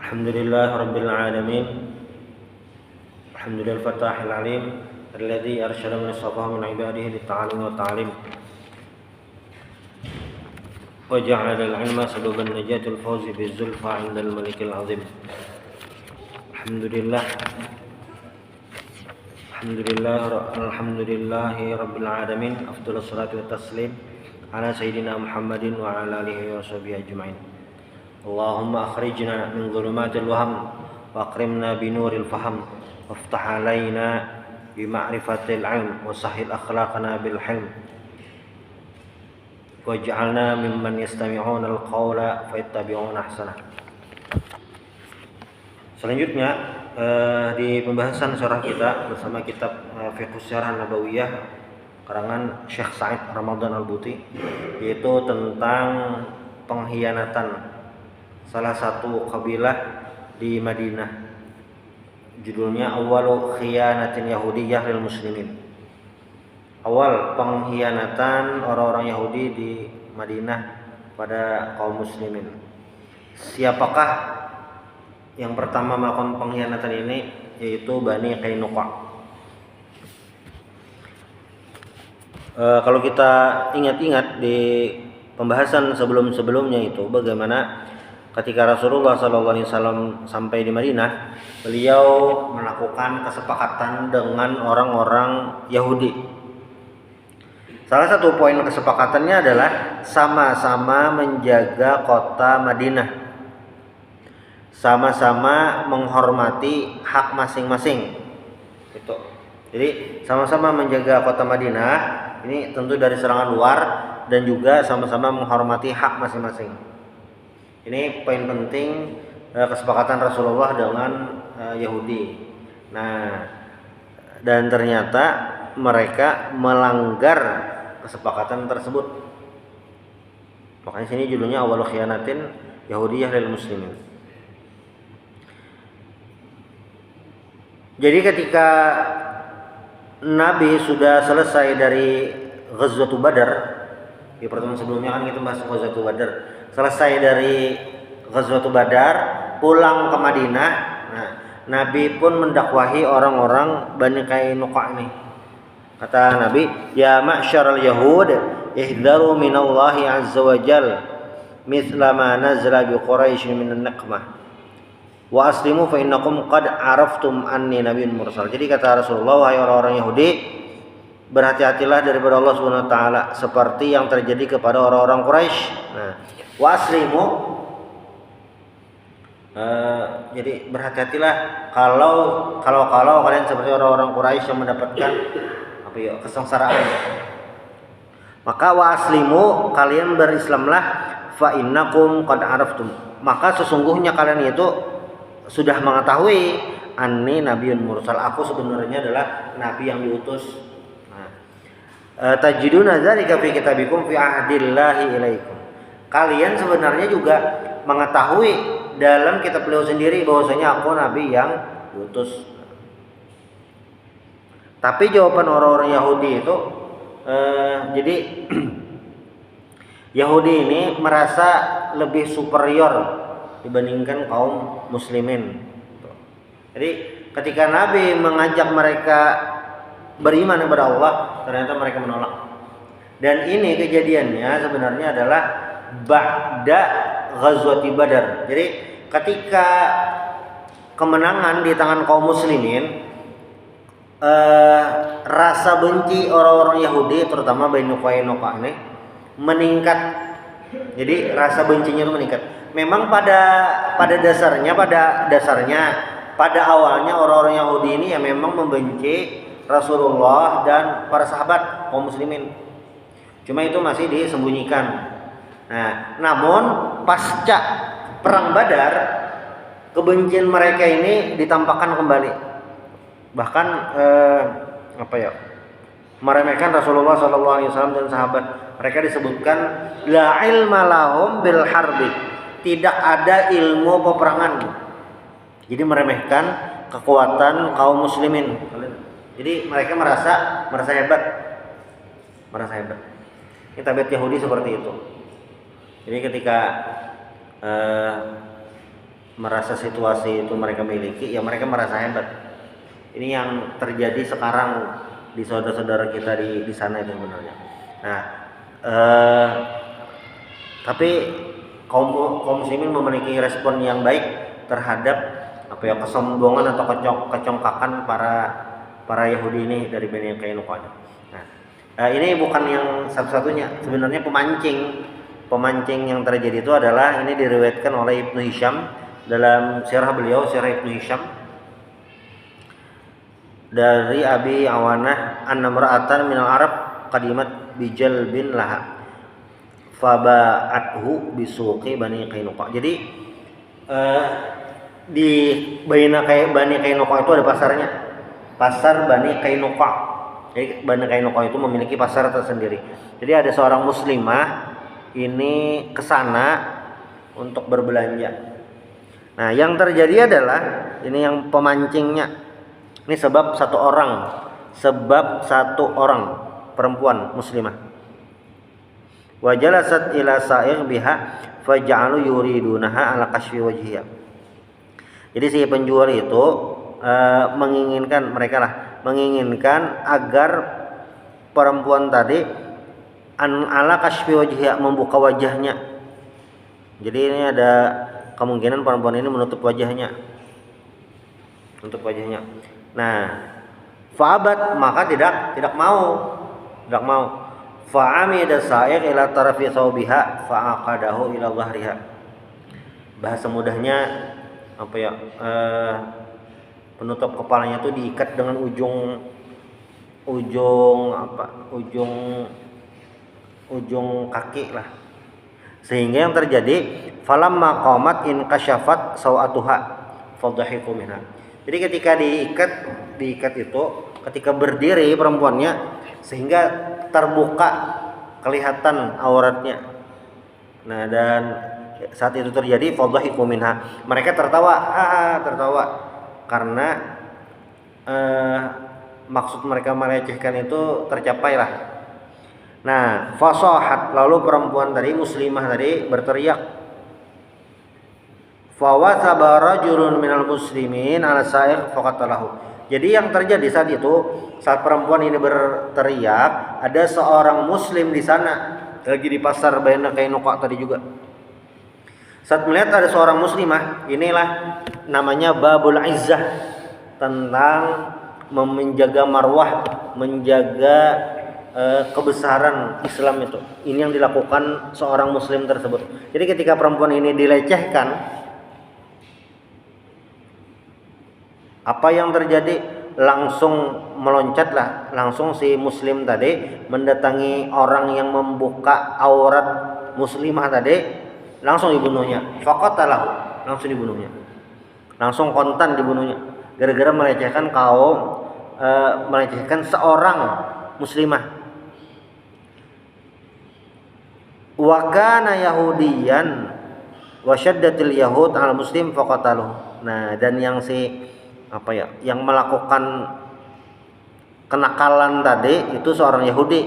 Alhamdulillah Rabbil Alamin. Alhamdulillah Fatahil Alim Alladhi arsyada man istafaha min ibadihi litta'alim wa ta'alim wa ja'ala al-ilma sababan najatul fawzi bizulfa 'inda al-malikil azim. Alhamdulillahi Rabbil Alamin. Afdhalus salatu wa taslim ala sayyidina Muhammadin wa ala alihi wa sahbihi ajma'in. Allahumma akhrijna min dhulumatil waham wa akrimna binuril faham waftah alaina bima'rifatil ilm wa sahhil akhlaqana bil hilm waj'alna mimman yastami'una al-qawla fayattabi'una ahsana. Selanjutnya di pembahasan syarah kita bersama kitab Fiqh Syarah Nabawiyah karangan Syekh Sa'id Ramadan Al-Buti, yaitu tentang pengkhianatan salah satu kabilah di Madinah. Judulnya Awwalu Khiyanatin Yahudiyah lil Muslimin. Awal pengkhianatan orang-orang Yahudi di Madinah pada kaum muslimin. Siapakah yang pertama melakukan pengkhianatan ini? Yaitu Bani Qainuqa. Kalau kita ingat-ingat di pembahasan sebelum-sebelumnya itu bagaimana ketika Rasulullah SAW sampai di Madinah, beliau melakukan kesepakatan dengan orang-orang Yahudi. Salah satu poin kesepakatannya adalah sama-sama menjaga kota Madinah, sama-sama menghormati hak masing-masing. Itu. Jadi sama-sama menjaga kota Madinah ini tentu dari serangan luar dan juga sama-sama menghormati hak masing-masing. Ini poin penting kesepakatan Rasulullah dengan Yahudi. Nah, dan ternyata mereka melanggar kesepakatan tersebut. Makanya sini judulnya Awwalu Khiyanatin Yahudiyah lil Muslimin. Jadi ketika Nabi sudah selesai dari Ghazwatul Badar, di pertemuan sebelumnya kan kita bahas Ghazwatul Badar. Selesai dari Ghazwatul Badar, pulang ke Madinah. Nah, Nabi pun mendakwahi orang-orang Bani Qainuqa ini. Kata Nabi, "Ya ma'syaral yahud, ihdaru minallahi azza wa jal mithla ma nazala bi Quraisy minan naqmah. Wa aslimu fa innakum qad araftum anni nabiyyun mursal." Jadi kata Rasulullah, wahai orang-orang Yahudi, berhati-hatilah daripada Allah Subhanahu wa taala seperti yang terjadi kepada orang-orang Quraisy. Nah, wa aslimu, jadi berhati-hatilah kalau kalian seperti orang-orang Quraisy yang mendapatkan kesengsaraan. Maka wa aslimu, kalian berislamlah, fa innakum qad araftum, maka sesungguhnya kalian itu sudah mengetahui anni nabiyyun mursal, aku sebenarnya adalah nabi yang diutus. Tajiduna dzalika fi kitabikum fi ahdillahi ilaikum. Kalian sebenarnya juga mengetahui dalam kitab beliau sendiri bahwasanya aku nabi yang diutus. Tapi jawaban orang-orang Yahudi itu jadi Yahudi ini merasa lebih superior dibandingkan kaum muslimin. Jadi ketika Nabi mengajak mereka beriman kepada Allah, ternyata mereka menolak. Dan ini kejadiannya sebenarnya adalah ba'da Ghazwati Badar. Jadi ketika kemenangan di tangan kaum muslimin, rasa benci orang-orang Yahudi terutama Bani Qainuqa ini meningkat. Jadi rasa bencinya itu meningkat. Memang pada dasarnya pada awalnya orang-orang Yahudi ini ya memang membenci Rasulullah dan para sahabat kaum muslimin. Cuma itu masih disembunyikan. Nah, namun pasca perang Badar, kebencian mereka ini ditampakkan kembali. Bahkan meremehkan Rasulullah SAW dan sahabat. Mereka disebutkan la ilma lahum bil harbi, tidak ada ilmu peperangan. Jadi meremehkan kekuatan kaum muslimin. Jadi mereka merasa hebat. Ini tabiat Yahudi seperti itu. Jadi ketika merasa situasi itu mereka miliki, ya mereka merasa hebat. Ini yang terjadi sekarang di saudara-saudara kita di sana itu sebenarnya. Nah, tapi kaum muslimin memiliki respon yang baik terhadap apa ya, kesombongan atau kecongkakan para Yahudi ini dari Bani Qainuqa. Nah, ini bukan yang satu-satunya. Sebenarnya pemancing yang terjadi itu adalah, ini diriwayatkan oleh Ibnu Hisham dalam sirah beliau, sirah Ibnu Hisham, dari Abi Awanah anna mar'atan minal Arab qadimat bijal bin laha faba'athu bisuqi Bani Qainuqa. Jadi di Bani Qainuqa itu ada pasarnya, pasar Bani Qainuqa. Jadi Bani Qainuqa itu memiliki pasar tersendiri. Jadi ada seorang muslimah ini ke sana untuk berbelanja. Nah, yang terjadi adalah ini yang pemancingnya. Ini sebab satu orang perempuan muslimah. Wa jalasat ila sa'ir biha faj'alu yuridunaha ala kashfi wajhiha. Jadi si penjual itu menginginkan agar perempuan tadi ala kashfi wajhiha, membuka wajahnya. Jadi ini ada kemungkinan perempuan ini menutup wajahnya. Nah, fa'abat, maka tidak mau. Fa'amida sa'ir ila tarafi thawbiha fa'aqadahu ila dhahriha. Bahasa mudahnya apa ya? Penutup kepalanya itu diikat dengan ujung kaki lah. Sehingga yang terjadi falamma qamat in kasyafat sawatuha fadhahiku minha. Jadi ketika diikat itu, ketika berdiri perempuannya, sehingga terbuka kelihatan auratnya. Nah, dan saat itu terjadi fadhahiku minha. Mereka tertawa karena maksud mereka melecehkan itu tercapai lah. Nah, fasahat, lalu perempuan tadi, muslimah tadi berteriak. Fawasaba rajulun minal muslimin ala sa'ir faqatalahu. Jadi yang terjadi saat perempuan ini berteriak, ada seorang muslim di sana lagi di pasar Bani Qainuqa tadi juga. Saat melihat ada seorang muslimah, inilah namanya babul izzah, tentang menjaga marwah, menjaga kebesaran Islam itu. Ini yang dilakukan seorang muslim tersebut. Jadi ketika perempuan ini dilecehkan, apa yang terjadi? Langsung meloncatlah, langsung si muslim tadi mendatangi orang yang membuka aurat muslimah tadi, langsung dibunuhnya. Faqatalahu, langsung dibunuhnya. Langsung kontan dibunuhnya. Gara-gara melecehkan seorang muslimah. Wa kana yahudiyan wa syaddatil yahud al muslim faqataluh. Nah, dan yang yang melakukan kenakalan tadi itu seorang Yahudi.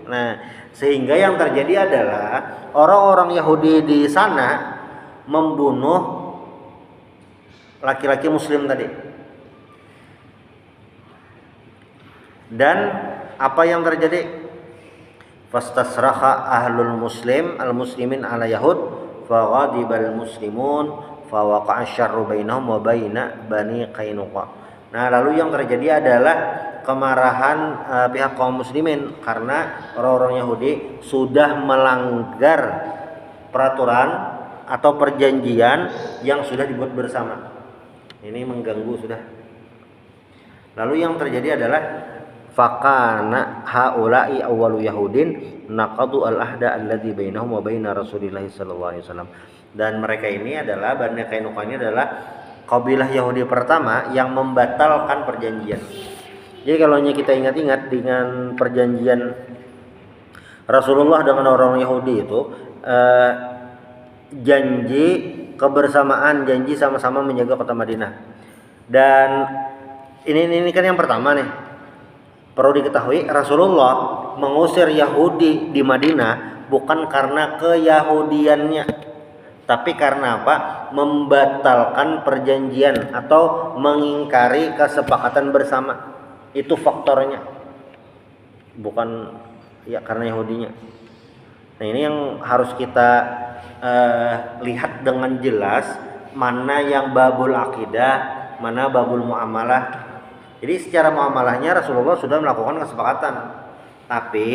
Nah, sehingga yang terjadi adalah orang-orang Yahudi di sana membunuh laki-laki muslim tadi. Dan apa yang terjadi? Fastasraha ahlul muslim al-muslimin ala yahud faghadibal muslimun fawaqa'a syarru bainahum wa baina Bani Qainuqa. Nah, lalu yang terjadi adalah kemarahan pihak kaum muslimin karena orang-orang Yahudi sudah melanggar peraturan atau perjanjian yang sudah dibuat bersama. Ini mengganggu sudah. Lalu yang terjadi adalah fakana haula'i awwalu yahudin naqadu al-ahda alladzi bainahum wa baina Rasulillah sallallahu alaihi wasallam. Dan mereka ini adalah Bani Qainuqa, ini adalah kabilah Yahudi pertama yang membatalkan perjanjian. Jadi kalau kita ingat-ingat dengan perjanjian Rasulullah dengan orang Yahudi itu janji kebersamaan, janji sama-sama menjaga kota Madinah. Dan ini kan yang pertama nih. Perlu diketahui, Rasulullah mengusir Yahudi di Madinah bukan karena keyahudiannya, Tapi karena apa? Membatalkan perjanjian atau mengingkari kesepakatan bersama. Itu faktornya. Bukan ya karena Yahudinya. Nah, ini yang harus kita lihat dengan jelas, mana yang babul akidah, mana babul muamalah. Jadi secara muamalahnya Rasulullah sudah melakukan kesepakatan. Tapi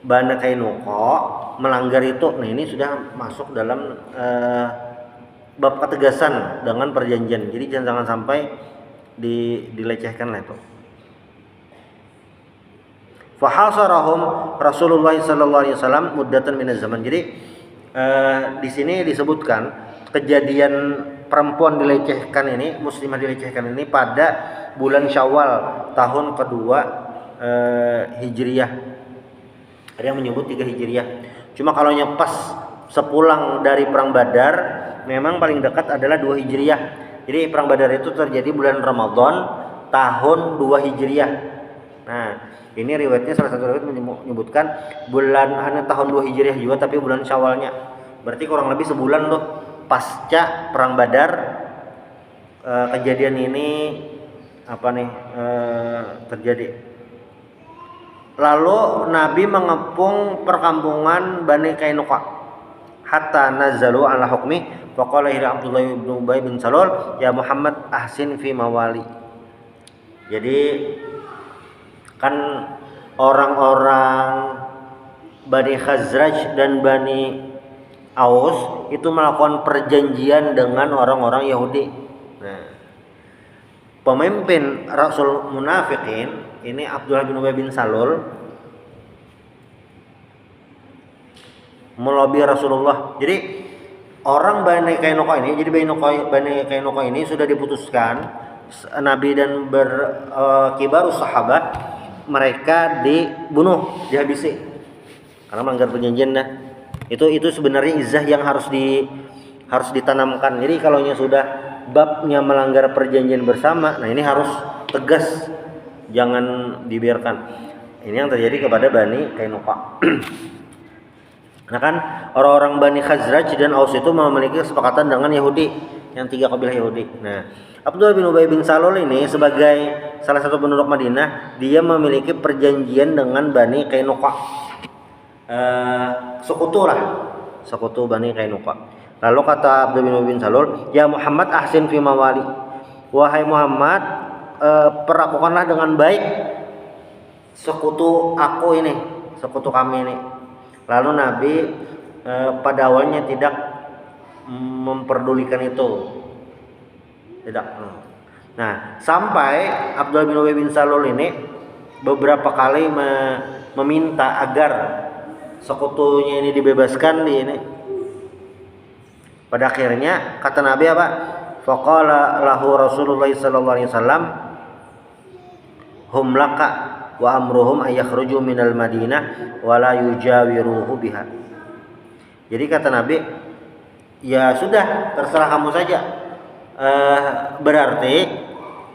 Bani Qainuqa melanggar itu. Nah, ini sudah masuk dalam bab ketegasan dengan perjanjian. Jadi jangan sampai dilecehkan lah itu. Fahasarahum Rasulullah sallallahu alaihi wasallam muddatan minaz zaman. Jadi di sini disebutkan kejadian perempuan dilecehkan ini, muslimah dilecehkan ini pada bulan Syawal tahun kedua Hijriyah. Ada yang menyebut 3 Hijriyah. Cuma kalau pas sepulang dari perang Badar, memang paling dekat adalah 2 Hijriyah. Jadi perang Badar itu terjadi bulan Ramadan tahun 2 Hijriyah. Nah, ini riwayatnya salah satu riwayat menyebutkan bulan tahun 2 Hijriah juga, tapi bulan Syawalnya. Berarti kurang lebih sebulan loh pasca perang Badar. Kejadian ini terjadi. Lalu Nabi mengepung perkampungan Bani Qainuqa hatta nazalu ala hukmi faqala ila Abdullah bin Ubay bin Salul ya Muhammad ahsin fi mawali. Jadi kan orang-orang Bani Khazraj dan Bani Aus itu melakukan perjanjian dengan orang-orang Yahudi. Nah, pemimpin Rasul Munafikin ini Abdullah bin Ubay bin Salul melobi Rasulullah. Jadi orang Bani Qainuqa ini, Bani Qainuqa ini sudah diputuskan Nabi dan kibarus sahabat mereka dibunuh, dihabisi karena melanggar perjanjian. Nah, itu sebenarnya izah yang harus ditanamkan. Jadi kalau sudah babnya melanggar perjanjian bersama, nah ini harus tegas, jangan dibiarkan. Ini yang terjadi kepada Bani Qainuqa. Nah kan orang-orang Bani Khazraj dan Aus itu memiliki kesepakatan dengan Yahudi, yang 3 kabilah Yahudi. Nah, Abdullah bin Ubay bin Salul ini sebagai salah satu penduduk Madinah, dia memiliki perjanjian dengan Bani Qainuqa. Sekutu Bani Qainuqa. Lalu kata Abdullah bin Ubay bin Salul, "Ya Muhammad ahsin fi mawali." Wahai Muhammad, perlakukanlah dengan baik sekutu kami ini. Lalu Nabi pada awalnya tidak memperdulikan itu. Tidak. Nah, sampai Abdullah bin Ubay bin Salul ini beberapa kali meminta agar sekutunya ini dibebaskan ini. Pada akhirnya kata Nabi apa? Faqala lahu Rasulullah sallallahu alaihi wasallam hum laka wa amruhum ayakhruju minal Madinah wa la yujawiruhu biha. Jadi kata Nabi, ya sudah, terserah kamu saja. Berarti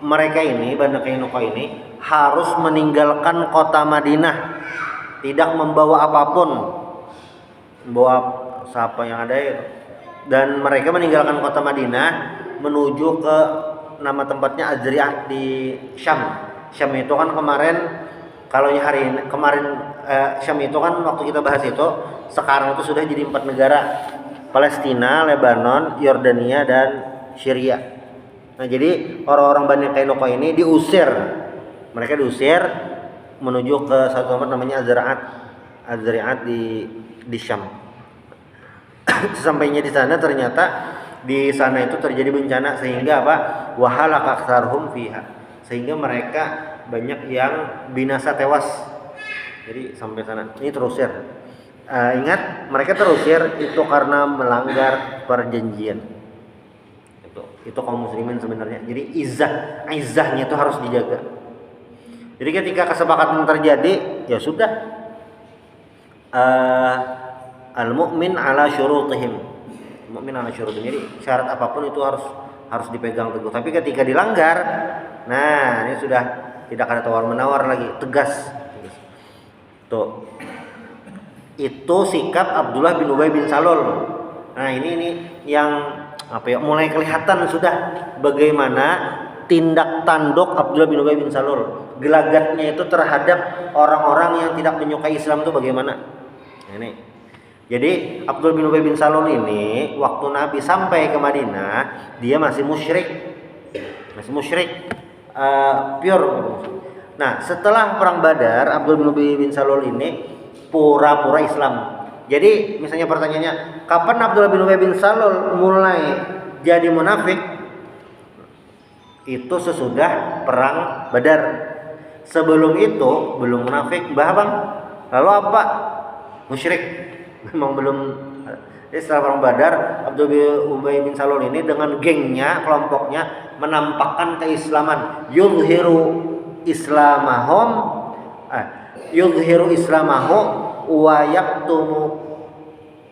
mereka ini, Bani Qainuqa ini harus meninggalkan kota Madinah, tidak membawa apapun, membawa siapa yang ada itu. Dan mereka meninggalkan kota Madinah menuju ke nama tempatnya Azri'ah di Syam. Syam itu kan Syam itu kan waktu kita bahas itu, sekarang itu sudah jadi 4 negara. Palestina, Lebanon, Yordania, dan Syria. Nah, jadi orang-orang Bani Qainuqa ini diusir. Mereka diusir menuju ke satu tempat namanya Azri'at di Syam. Sesampainya di sana ternyata di sana itu terjadi bencana sehingga apa? Wahalaka aktsarhum fiha. Sehingga mereka banyak yang binasa, tewas. Jadi sampai sana. Ini terusir. Ingat, mereka terusir itu karena melanggar perjanjian. Itu kaum muslimin sebenarnya. Jadi izahnya itu harus dijaga. Jadi ketika kesepakatan terjadi, ya sudah. Al-mu'min ala syurutihim. Mu'min ala syurutihim. Jadi syarat apapun itu harus dipegang teguh. Tapi ketika dilanggar, nah ini sudah tidak ada tawar-menawar lagi, tegas. Tuh. Itu sikap Abdullah bin Ubay bin Salul. Nah, ini yang mulai kelihatan sudah bagaimana tindak tanduk Abdullah bin Ubay bin Salul, gelagatnya itu terhadap orang-orang yang tidak menyukai Islam itu bagaimana. Ini. Jadi Abdullah bin Ubay bin Salul ini waktu Nabi sampai ke Madinah, dia masih musyrik. Pure. Nah, setelah perang Badar, Abdullah bin Ubay bin Salul ini pura-pura Islam. Jadi misalnya pertanyaannya, kapan Abdullah bin Ubay bin Salul mulai jadi munafik? Itu sesudah perang Badar. Sebelum itu belum munafik, Bang. Lalu apa? Musyrik. Memang belum. Jadi setelah perang Badar, Abdullah bin Ubay bin Salul ini dengan gengnya, kelompoknya menampakkan keislaman, yuzhiru islamahu wa yaktumu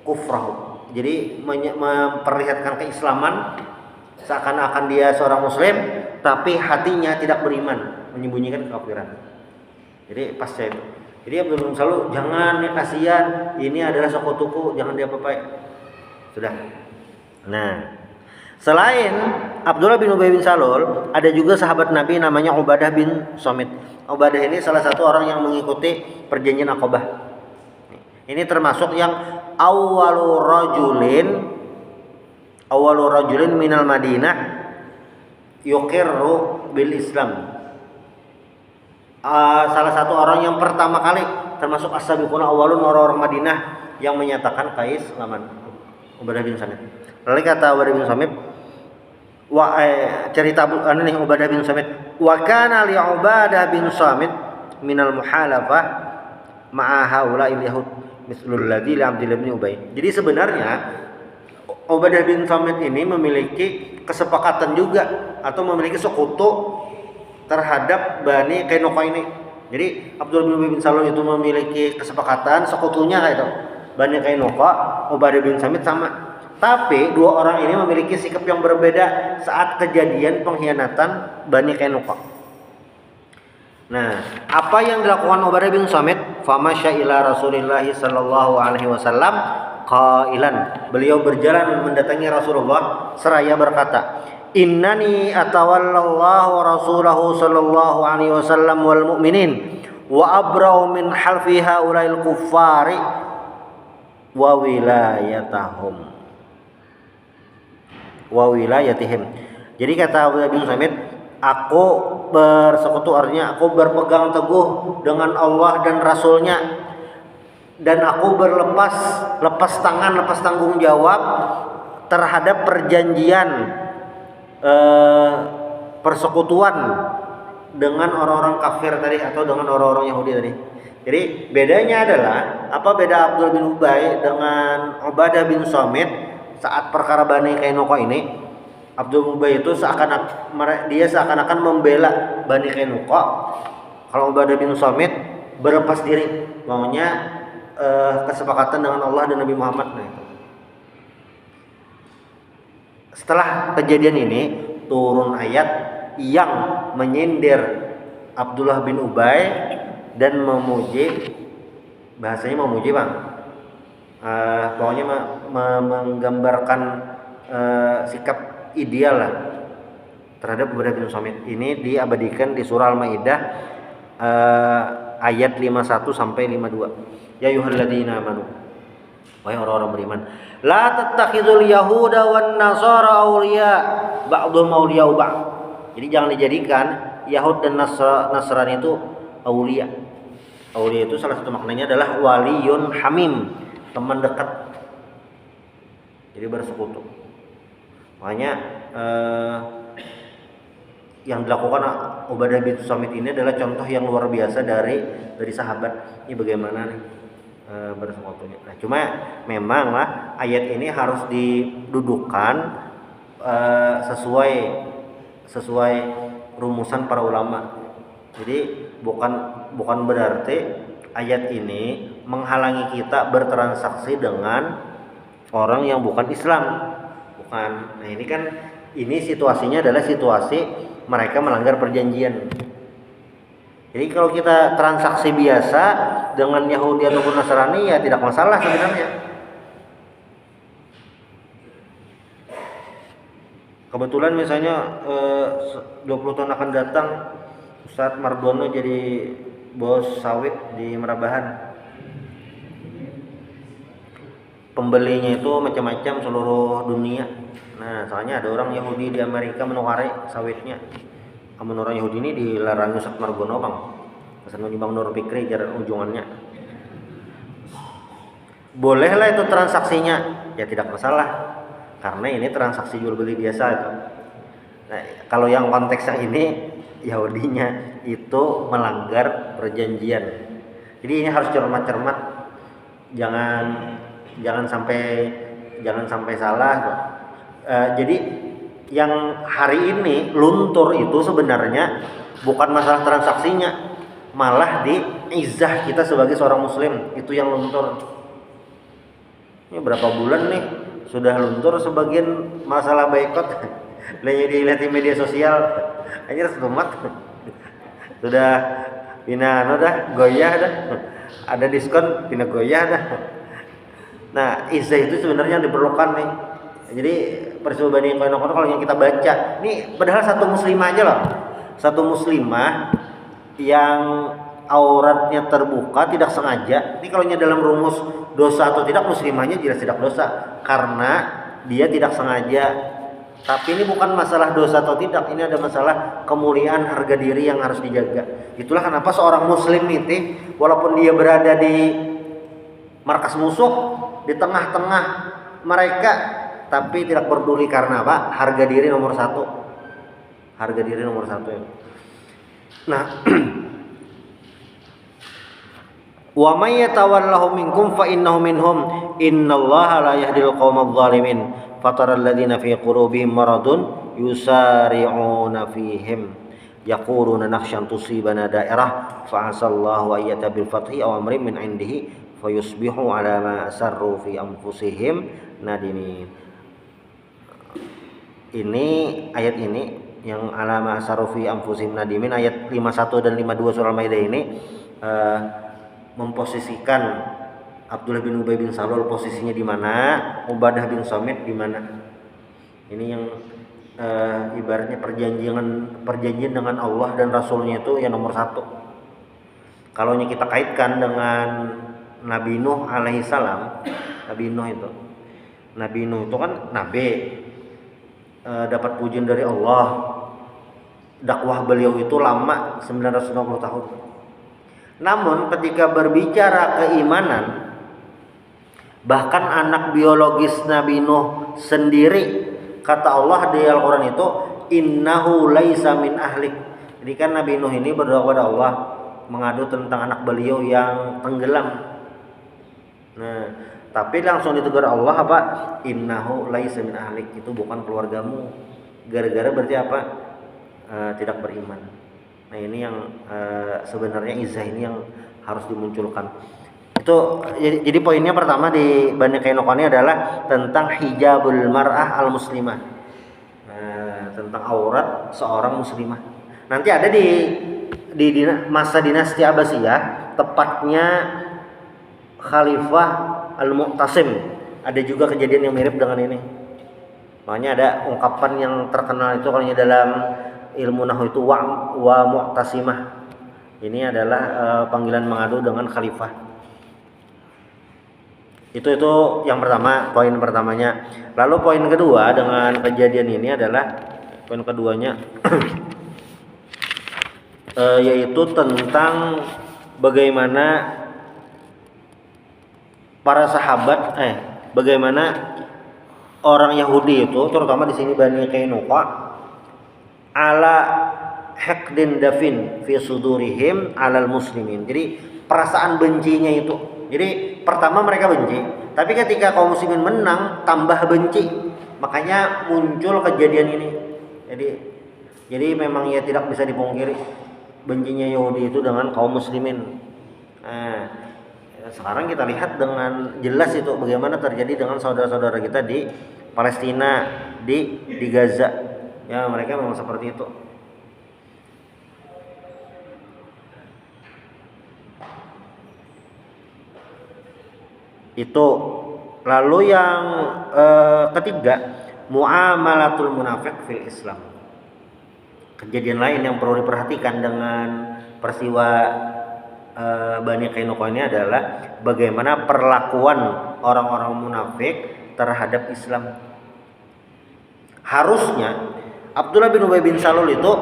kufrahu. Jadi memperlihatkan keislaman seakan-akan dia seorang muslim tapi hatinya tidak beriman, menyembunyikan kekafiran. Jadi pasca itu. Jadi Abdullah bin Salul, jangan ya, kasihan, ini adalah sekutuku, jangan diapa-apain. Sudah. Nah, selain Abdullah bin Ubay bin Salul, ada juga sahabat Nabi namanya Ubadah bin Samit. Ubadah ini salah satu orang yang mengikuti perjanjian Aqabah. Ini termasuk yang awwalu rajulin minal Madinah yuqirru bil Islam. Salah satu orang yang pertama kali termasuk as-sabiquna awwalun, orang-orang Madinah yang menyatakan keislaman. Ubadah bin Samit. Lalu kata Ubadah bin Samit, cerita Ubadah bin Samit, wa kana li Ubadah bin Samit minal muhalafah ma'a haula'il yahud mislul ladzi li Abdullah bin Ubay. Jadi sebenarnya Ubadah bin Samit ini memiliki kesepakatan juga atau memiliki sekutu terhadap Bani Qainuqa ini. Jadi Abdullah bin Ubay bin Salul itu memiliki kesepakatan sekutunya kayak itu. Bani Qainuqa, Ubadah bin Samit sama. Tapi dua orang ini memiliki sikap yang berbeda saat kejadian pengkhianatan Bani Qainuqa. Nah, apa yang dilakukan Ubadah bin Samit? Famasya ila Rasulillah sallallahu alaihi wasallam qailan. Beliau berjalan mendatangi Rasulullah seraya berkata, innani atawallallahu wa rasulahu sallallahu alaihi wasallam wal mu'minin wa abra'u min halfi haula'il kuffari wa wilayatihim. Jadi kata Abdullah bin Samit, aku bersekutu, artinya aku berpegang teguh dengan Allah dan Rasulnya, dan aku lepas tanggung jawab terhadap perjanjian persekutuan dengan orang-orang kafir tadi atau dengan orang-orang Yahudi tadi. Jadi bedanya adalah apa beda Abdullah bin Ubay dengan Ubadah bin Samit saat perkara Bani Qainuqa ini? Abdullah bin Ubay itu seakan-akan membela Bani Qainuqa. Kalau Ubadah bin Samit berlepas diri, maunya kesepakatan dengan Allah dan Nabi Muhammad. Nah, itu. Setelah kejadian ini turun ayat yang menyindir Abdullah bin Ubay dan memuji, bahasanya memuji Bang, pokoknya menggambarkan sikap ideal lah terhadap Ubadah bin Samit. Ini diabadikan di surah Al-Maidah ayat 51 sampai 52. Ya ayyuhalladzina amanu, wahai orang-orang beriman, la tattakhidul yahuda wan nasara awliya ba'dhum awliya'u ba'd. Jadi jangan dijadikan Yahud dan Nasrani itu aulia. Aulia itu salah satu maknanya adalah waliyun hamim, teman dekat. Jadi bersekutu. Makanya yang dilakukan Ubadah bin Samit ini adalah contoh yang luar biasa dari sahabat. Ini bagaimana nih bersekutunya. Nah, cuma memang lah ayat ini harus didudukkan sesuai rumusan para ulama. Jadi bukan berarti ayat ini menghalangi kita bertransaksi dengan orang yang bukan Islam. Bukan. Nah, ini situasinya adalah situasi mereka melanggar perjanjian. Jadi kalau kita transaksi biasa dengan Yahudi ataupun Nasrani ya tidak masalah sebenarnya. Kebetulan misalnya 20 tahun akan datang Ustadz Mardono jadi bos sawit di Merabahan. Pembelinya itu macam-macam seluruh dunia. Nah, soalnya ada orang Yahudi di Amerika menukarai sawitnya. Kamu orang Yahudi ini dilarang Ustadz Margono bang. Pesan Bang Nur Fikri jar ujungannya. Bolehlah itu transaksinya, ya tidak masalah. Karena ini transaksi jual beli biasa itu. Nah, kalau yang konteksnya ini Yahudinya itu melanggar perjanjian. Jadi ini harus cermat-cermat, jangan jangan sampai salah. Jadi yang hari ini luntur itu sebenarnya bukan masalah transaksinya, malah di izah kita sebagai seorang muslim itu yang luntur. Ini berapa bulan nih sudah luntur sebagian masalah boikot. Dilihat di media sosial aja setumat sudah pina dah goyah dah, ada diskon pina goyah dah. Nah, izah itu sebenarnya yang diperlukan nih. Jadi peristiwa Bani Qainuqa kalau yang kita baca, ini padahal satu muslimah aja loh. Satu muslimah yang auratnya terbuka tidak sengaja. Ini kalau dalam rumus dosa atau tidak, muslimahnya jelas tidak dosa karena dia tidak sengaja. Tapi ini bukan masalah dosa atau tidak, ini ada masalah kemuliaan harga diri yang harus dijaga. Itulah kenapa seorang muslim itu walaupun dia berada di markas musuh, di tengah-tengah mereka, tapi tidak peduli karena apa? Harga diri nomor satu. Harga diri nomor satu ya. Nah, wa may yatawallahu minkum fa innahu minhum innallaha la yahdil qaumadh dhalimin fataral ladzina fi qulubihim maradun yusari'una fihim yaquluna nakhshan tusibana dairah fa asallahu ayyata bil fathi aw amrin min indihi fayusbihu ala ma asarru fi anfusihim nadimin. Ini ayat ini yang ala ma asarru fi anfusihim nadimin, ayat 51 dan 52 surah Al-Maidah ini memposisikan Abdullah bin Ubay bin Salul posisinya di mana, Ubadah bin Samit di mana. Ini yang ibaratnya perjanjian dengan Allah dan Rasulnya itu yang nomor satu. Kalau kita kaitkan dengan Nabi Nuh alaihissalam, Nabi Nuh itu kan nabi, dapat pujian dari Allah. Dakwah beliau itu lama 950 tahun. Namun ketika berbicara keimanan, bahkan anak biologis Nabi Nuh sendiri, kata Allah di Al-Quran itu, innahu laisa min ahlik. Jadi kan Nabi Nuh ini berdoa kepada Allah, mengadu tentang anak beliau yang tenggelam. Nah, tapi langsung ditegur Allah apa? Innahu laisa min ahlik, itu bukan keluargamu. Gara-gara berarti apa? Tidak beriman. Nah, ini yang sebenarnya izah ini yang harus dimunculkan. Itu jadi poinnya pertama di Bani Qainuqa ini adalah tentang hijabul mar'ah al muslimah. Nah, tentang aurat seorang muslimah. Nanti ada di masa dinasti Abbasiyah, tepatnya Khalifah Al-Mu'tasim, ada juga kejadian yang mirip dengan ini. Makanya ada ungkapan yang terkenal itu kalau dalam ilmu nahwu itu wa mu'tasimah. Ini adalah panggilan mengadu dengan khalifah. Itu yang pertama, poin pertamanya. Lalu poin kedua dengan kejadian ini adalah poin keduanya yaitu tentang bagaimana para sahabat bagaimana orang Yahudi itu, terutama di sini Bani Qainuqa, ala haqdin dafin fi sudurihim alal muslimin. Jadi perasaan bencinya itu. Jadi pertama mereka benci, tapi ketika kaum muslimin menang tambah benci. Makanya muncul kejadian ini. Jadi memang ya tidak bisa dipungkiri bencinya Yahudi itu dengan kaum muslimin. Nah, sekarang kita lihat dengan jelas itu bagaimana terjadi dengan saudara-saudara kita di Palestina, di Gaza. Ya, mereka memang seperti itu. Itu lalu yang ketiga, muamalatul munafiq fil Islam. Kejadian lain yang perlu diperhatikan dengan peristiwa Bani Qainuqa ini adalah bagaimana perlakuan orang-orang munafik terhadap Islam. Harusnya Abdullah bin Ubay bin Salul itu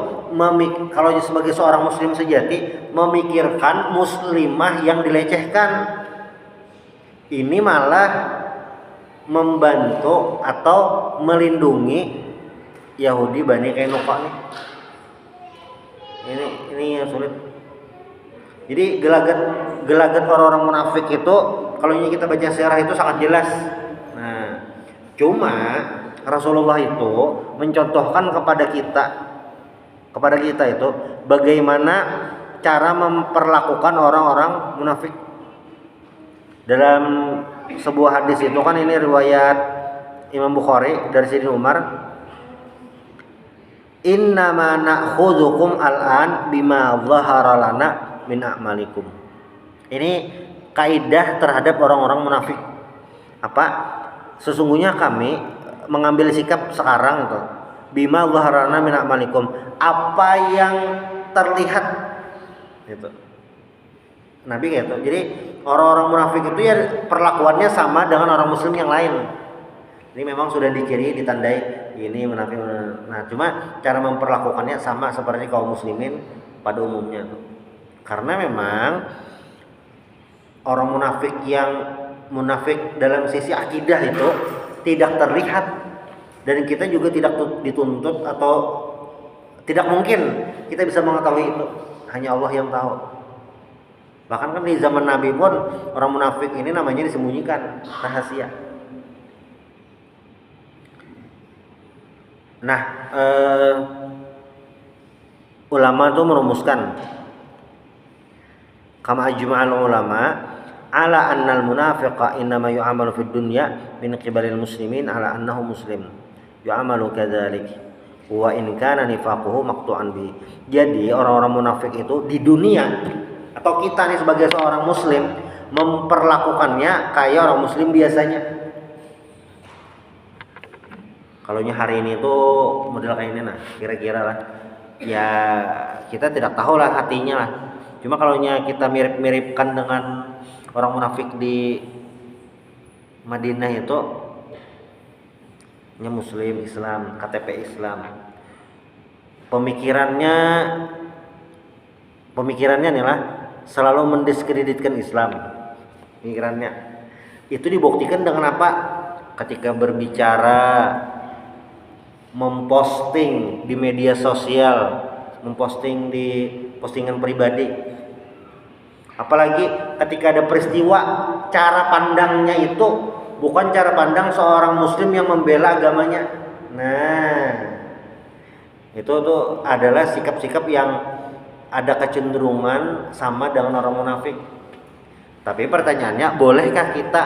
kalau sebagai seorang muslim sejati memikirkan muslimah yang dilecehkan. Ini malah membantu atau melindungi Yahudi Bani Qainuqa nih. Ini yang sulit. Jadi gelagat orang-orang munafik itu kalau ini kita baca sejarah itu sangat jelas. Nah, cuma Rasulullah itu mencontohkan kepada kita itu bagaimana cara memperlakukan orang-orang munafik. Dalam sebuah hadis itu kan ini riwayat Imam Bukhari dari Sayyidina Umar, innama na'khudhukum al'an bima dhahara lana min a'malikum. Ini kaidah terhadap orang-orang munafik. Apa? Sesungguhnya kami mengambil sikap sekarang itu bima dhahara lana min a'malikum, apa yang terlihat gitu. Nabi gitu. Jadi orang-orang munafik itu ya perlakuannya sama dengan orang muslim yang lain. Ini memang sudah diciri, ditandai ini munafik. Nah, cuma cara memperlakukannya sama seperti kaum muslimin pada umumnya tuh. Karena memang orang munafik yang munafik dalam sisi akidah itu tidak terlihat dan kita juga tidak dituntut atau tidak mungkin kita bisa mengetahui itu. Hanya Allah yang tahu. Bahkan kan di zaman Nabi pun orang munafik ini namanya disembunyikan, rahasia. Nah, ulama itu merumuskan kama ajma'al ulama ala annal munafiqa innama yu'amalu fid dunya min qibalil muslimin ala annahu muslim yu'amalu kadzalik wa in kana nifaquhu maqtu'an bi. Jadi orang-orang munafik itu di dunia atau kita nih sebagai seorang muslim memperlakukannya kayak orang muslim biasanya. Kalau hari ini tuh model kayak ini nah, kira-kira lah. Ya kita tidak tahu lah hatinya lah. Cuma kalau kita mirip-miripkan dengan orang munafik di Madinah itu, nya muslim Islam, KTP Islam. Pemikirannya nih lah selalu mendiskreditkan Islam. Pemikirannya itu dibuktikan dengan apa? Ketika berbicara, memposting di media sosial, memposting di postingan pribadi. Apalagi ketika ada peristiwa, cara pandangnya itu bukan cara pandang seorang muslim yang membela agamanya. Nah, itu tuh adalah sikap-sikap yang ada kecenderungan sama dengan orang munafik. Tapi pertanyaannya, bolehkah kita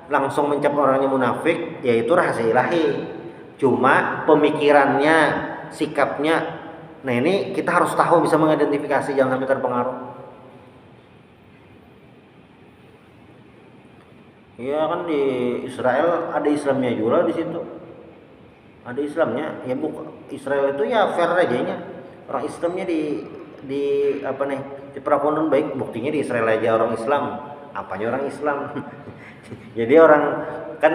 langsung mencap orangnya munafik? Yaitu rahasia ilahi. Cuma pemikirannya, sikapnya, nah ini kita harus tahu, bisa mengidentifikasi, jangan sampai terpengaruh. Ya kan di Israel ada Islamnya juga di situ. Ada Islamnya, ya Israel itu ya fair aja. Orang Islamnya di apa nih? Diperlakukan baik, buktinya di Israel aja orang Islam. Apanya orang Islam? Jadi orang kan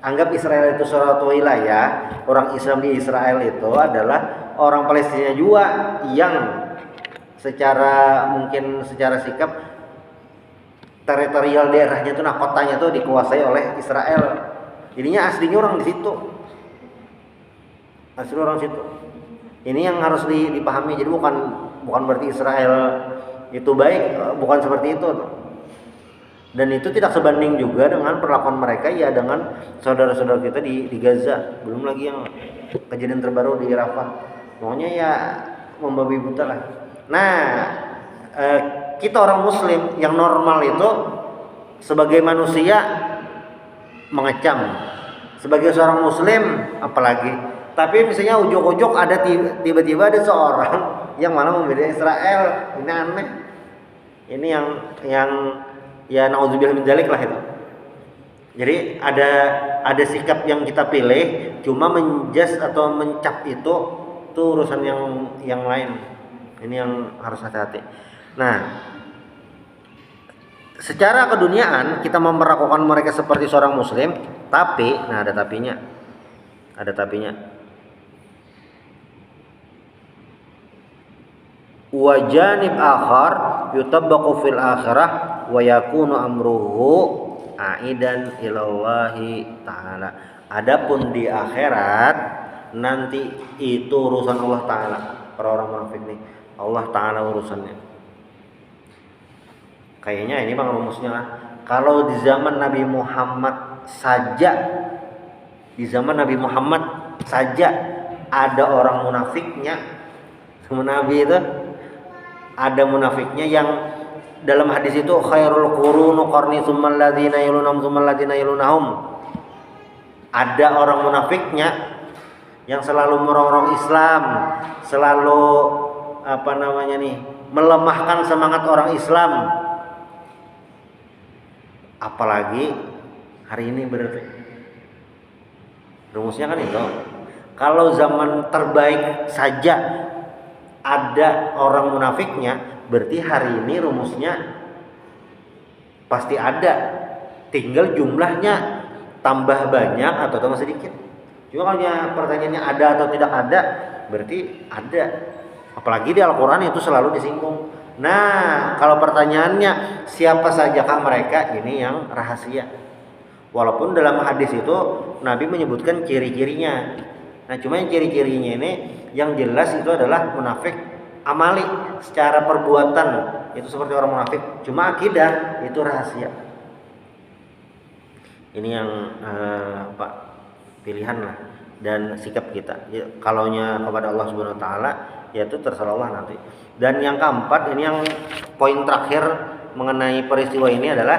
anggap Israel itu suatu wilayah, orang Islam di Israel itu adalah orang Palestina juga yang secara sikap teritorial daerahnya itu, nah kotanya tuh dikuasai oleh Israel. Jadinya aslinya orang di situ. Asli orang situ. Ini yang harus dipahami. Jadi bukan berarti Israel itu baik, bukan seperti itu. Dan itu tidak sebanding juga dengan perlakuan mereka ya dengan saudara-saudara kita di Gaza. Belum lagi yang kejadian terbaru di Rafah. Maunya ya membabi buta lah. Nah, kita orang muslim yang normal itu sebagai manusia mengecam. Sebagai seorang muslim apalagi. Tapi misalnya ujuk-ujuk ada tiba-tiba ada seorang yang malah membela Israel. Ini aneh. Ini yang ya naudzubillah min dzalik lah itu. Jadi ada sikap yang kita pilih, cuma menjas atau mencap itu urusan yang lain. Ini yang harus hati-hati. Nah, secara keduniaan kita memperlakukan mereka seperti seorang muslim, tapi nah ada tapinya. Ada tapinya. Wa janib akhar yutabbaqu fil akhirah wa yakunu amruhu aidan ilallahi ta'ala. Adapun di akhirat nanti itu urusan Allah Ta'ala. Para orang munafik nih, Allah Ta'ala urusannya. Kayaknya ini bang rumusnya lah. Kalau di zaman Nabi Muhammad saja, di zaman Nabi Muhammad saja ada orang munafiknya, sama Nabi itu ada munafiknya yang dalam hadis itu khairul qurunu qarni tsummal ladzina yalunhum tsummal ladzina yalunhum. Ada orang munafiknya yang selalu merongrong Islam, selalu melemahkan semangat orang Islam. Apalagi hari ini berarti rumusnya kan itu. Kalau zaman terbaik saja ada orang munafiknya, berarti hari ini rumusnya pasti ada. Tinggal jumlahnya tambah banyak atau tambah sedikit. Cuma kalau pertanyaannya ada atau tidak ada, berarti ada. Apalagi di Al-Quran itu selalu disinggung. Nah, kalau pertanyaannya siapa sajakah mereka, ini yang rahasia. Walaupun dalam hadis itu Nabi menyebutkan ciri-cirinya. Nah, cuma yang ciri-cirinya ini yang jelas itu adalah munafik amali, secara perbuatan itu seperti orang munafik. Cuma akidah itu rahasia. Ini yang pilihan lah dan sikap kita. Kalaunya kepada Allah Subhanahu wa taala, yaitu terserah Allah nanti. Dan yang keempat, ini yang poin terakhir mengenai peristiwa ini adalah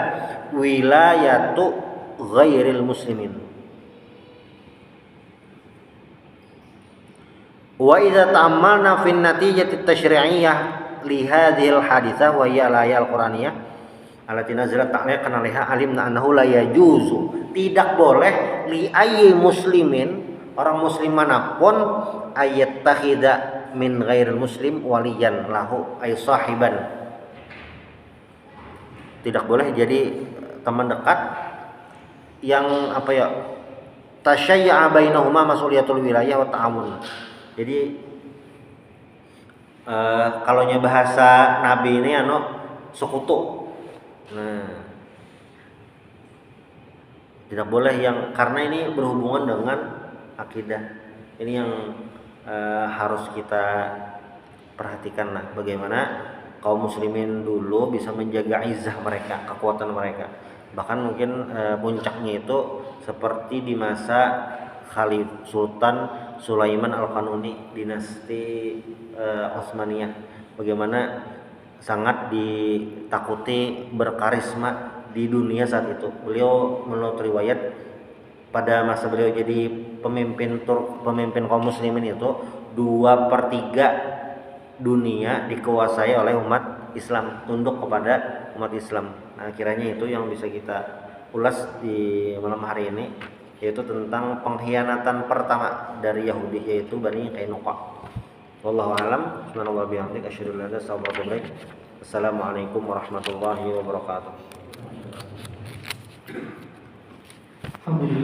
wilayatu ghairil muslimin. Wa idza ta'ammalna fi natijati tasyri'iyyah li hadhil haditsah wa hiya al-ayat al-Qur'aniyah allati nazalat ta'ala kanaliha alimna annahu la yajuzu. Tidak boleh li ayyi muslimin, orang muslim manapun, ayat takhida min ghairil muslim waliyan lahu ay sahiban. Tidak boleh jadi teman dekat yang tasyayya bainahuma mas'uliyatul wilayah wa ta'awun. Jadi kalaunya bahasa Nabi ini sekutu. Nah, tidak boleh karena ini berhubungan dengan akidah. Ini yang harus kita perhatikan lah, bagaimana kaum muslimin dulu bisa menjaga izah mereka, kekuatan mereka. Bahkan mungkin puncaknya itu seperti di masa Khalif Sultan Sulaiman Al-Qanuni, dinasti Utsmaniyah. Bagaimana sangat ditakuti, berkarisma di dunia saat itu. Beliau menurut riwayat pada masa beliau jadi pemimpin kaum muslimin itu 2/3 dunia dikuasai oleh umat Islam, tunduk kepada umat Islam. Nah, kiranya itu yang bisa kita ulas di malam hari ini, yaitu tentang pengkhianatan pertama dari Yahudi, yaitu Bani Qainuqa. Wallahu a'lam. Subhanallah bihamdihi asyhadu an la ilaha illa anta astaghfiruka wa atubu ilaik. Assalamualaikum warahmatullahi wabarakatuh. Alhamdulillah.